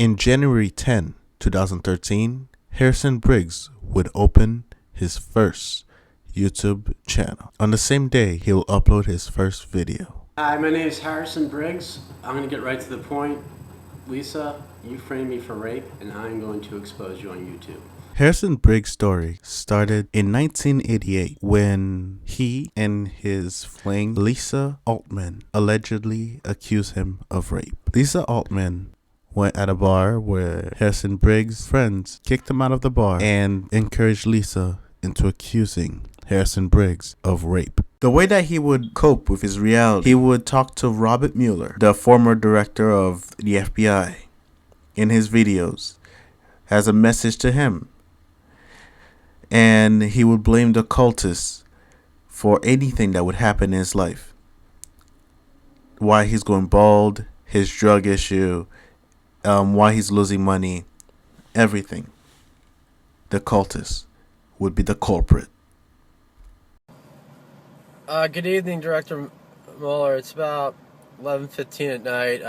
In January 10, 2013, Harrison Briggs would open his first YouTube channel. On the same day, he will upload his first video. Hi, my name is Harrison Briggs. I'm going to get right to the point. Lisa, you framed me for rape, and I'm going to expose you on YouTube. Harrison Briggs' story started in 1988 when he and his fling Lisa Altman allegedly accused him of rape. Lisa Altman went at a bar where Harrison Briggs' friends kicked him out of the bar and encouraged Lisa into accusing Harrison Briggs of rape. The way that he would cope with his reality, he would talk to Robert Mueller, the former director of the FBI, in his videos as a message to him. And he would blame the cultists for anything that would happen in his life. Why he's going bald, his drug issue, why he's losing money, everything. The cultists would be the culprit. Good evening, Director Mueller. It's about 11:15 at night.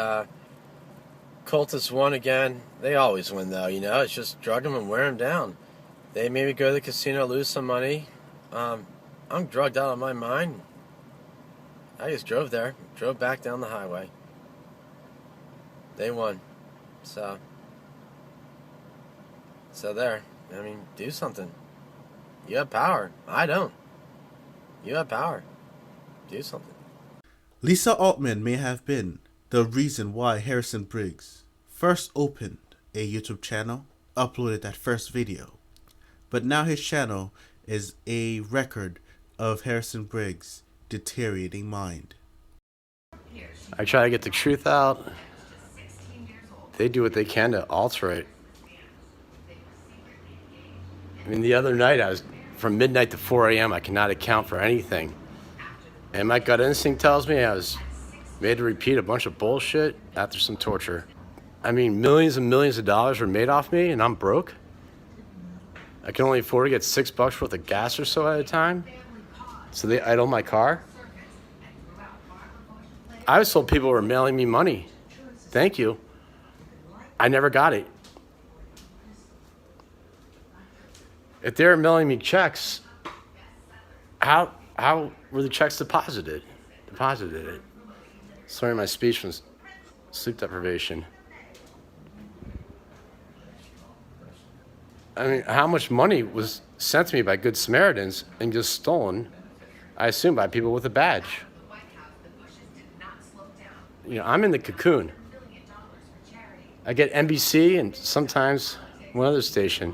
Cultists won again. They always win, though, you know. It's just drug them and wear them down. They made me go to the casino, lose some money. I'm drugged out of my mind. I just drove there, drove back down the highway. They won. So there. I mean, do something. You have power. I don't. You have power. Do something. Lisa Altman may have been the reason why Harrison Briggs first opened a YouTube channel, uploaded that first video. But now his channel is a record of Harrison Briggs' deteriorating mind. I try to get the truth out. They do what they can to alter it. I mean, the other night I was from midnight to 4 a.m. I cannot account for anything. And my gut instinct tells me I was made to repeat a bunch of bullshit after some torture. I mean, millions and millions of dollars were made off me and I'm broke. I can only afford to get $6 worth of gas or so at a time. So they idle my car. I was told people were mailing me money. Thank you. I never got it. If they were mailing me checks, how were the checks deposited? Sorry, my speech from sleep deprivation. I mean, how much money was sent to me by Good Samaritans and just stolen, I assume, by people with a badge? You know, I'm in the cocoon. I get NBC and sometimes one other station.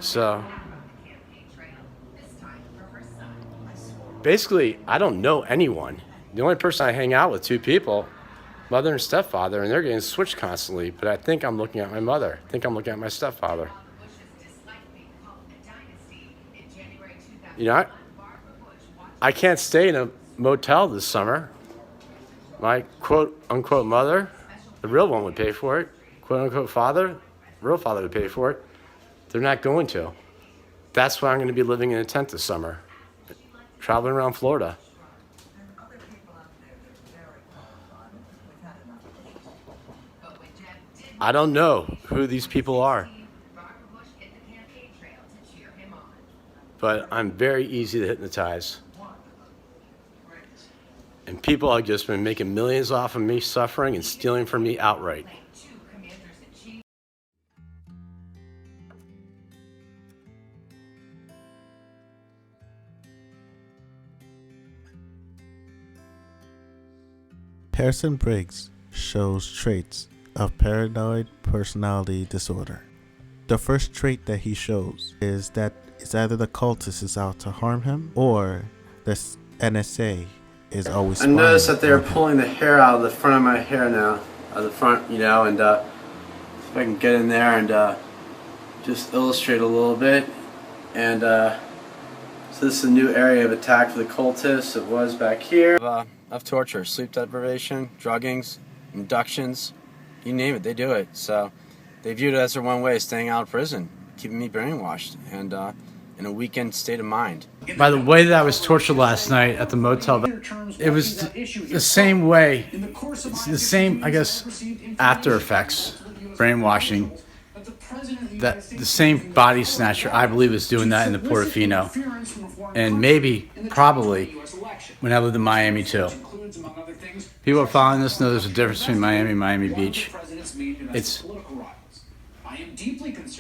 So, basically, I don't know anyone. The only person I hang out with, two people, mother and stepfather, and they're getting switched constantly, but I think I'm looking at my mother. I think I'm looking at my stepfather. You know, I can't stay in a motel this summer. My quote-unquote mother, the real one, would pay for it. Quote-unquote father, real father would pay for it. They're not going to. That's why I'm going to be living in a tent this summer, traveling around Florida. I don't know who these people are, but I'm very easy to hypnotize. And people have just been making millions off of me suffering and stealing from me outright. Harrison Briggs shows traits of paranoid personality disorder. The first trait that he shows is that it's either the cultist is out to harm him or the NSA is always spying. I noticed that they're pulling the hair out of the front of my hair now, out of the front, you know, and if I can get in there and just illustrate a little bit. And so this is a new area of attack for the cultists. It was back here. Of torture, sleep deprivation, druggings, abductions, you name it, they do it. So they viewed it as their one way of staying out of prison, keeping me brainwashed and in a weakened state of mind. By the way that I was tortured last night at the motel, it was the same way, it's the same, I guess, after effects brainwashing. That the same body snatcher, I believe, is doing that in the Portofino, and maybe, probably, when I lived in Miami too. People are following this know there's a difference between Miami and Miami Beach.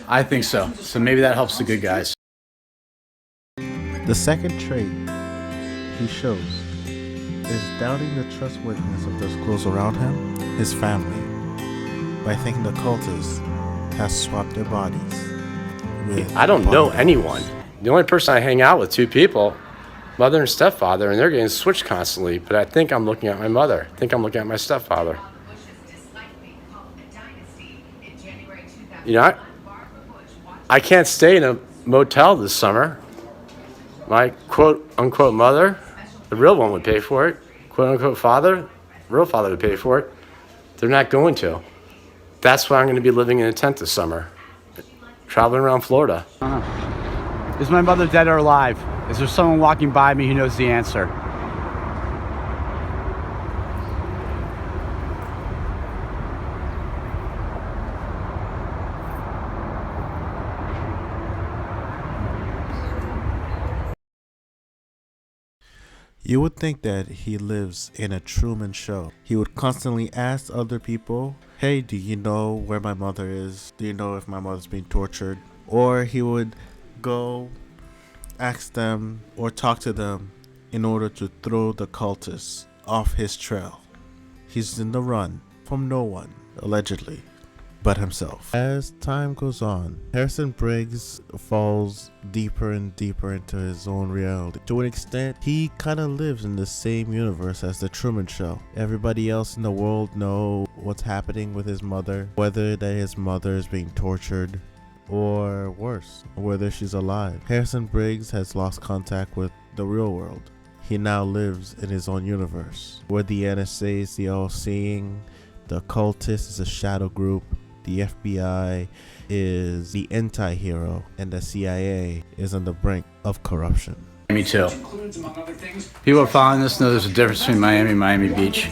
I think so. So maybe that helps the good guys. The second trait he shows is doubting the trustworthiness of those close around him, his family, by thinking the cultists have swapped their bodies with I don't know bodyguards. anyone. The only person I hang out with, two people, mother and stepfather, and they're getting switched constantly. But I think I'm looking at my mother. I think I'm looking at my stepfather. You know, I can't stay in a motel this summer. My quote-unquote mother, the real one, would pay for it. Quote-unquote father, real father would pay for it. They're not going to. That's why I'm going to be living in a tent this summer, traveling around Florida. Is my mother dead or alive? Is there someone walking by me who knows the answer? You would think that he lives in a Truman Show. He would constantly ask other people, hey, do you know where my mother is? Do you know if my mother's being tortured? Or he would go ask them or talk to them in order to throw the cultists off his trail. He's in the run from no one, allegedly, but himself. As time goes on, Harrison Briggs falls deeper and deeper into his own reality. To an extent, he kind of lives in the same universe as the Truman Show. Everybody else in the world know what's happening with his mother, whether that his mother is being tortured, or worse, whether she's alive. Harrison Briggs has lost contact with the real world. He now lives in his own universe, where the NSA is the all-seeing, the cultist is a shadow group, the FBI is the anti-hero, and the CIA is on the brink of corruption. Me too. People are following this know there's a difference between Miami and Miami Beach.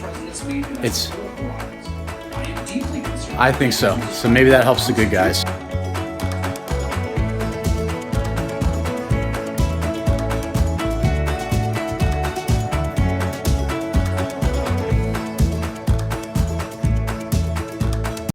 I think so. So maybe that helps the good guys.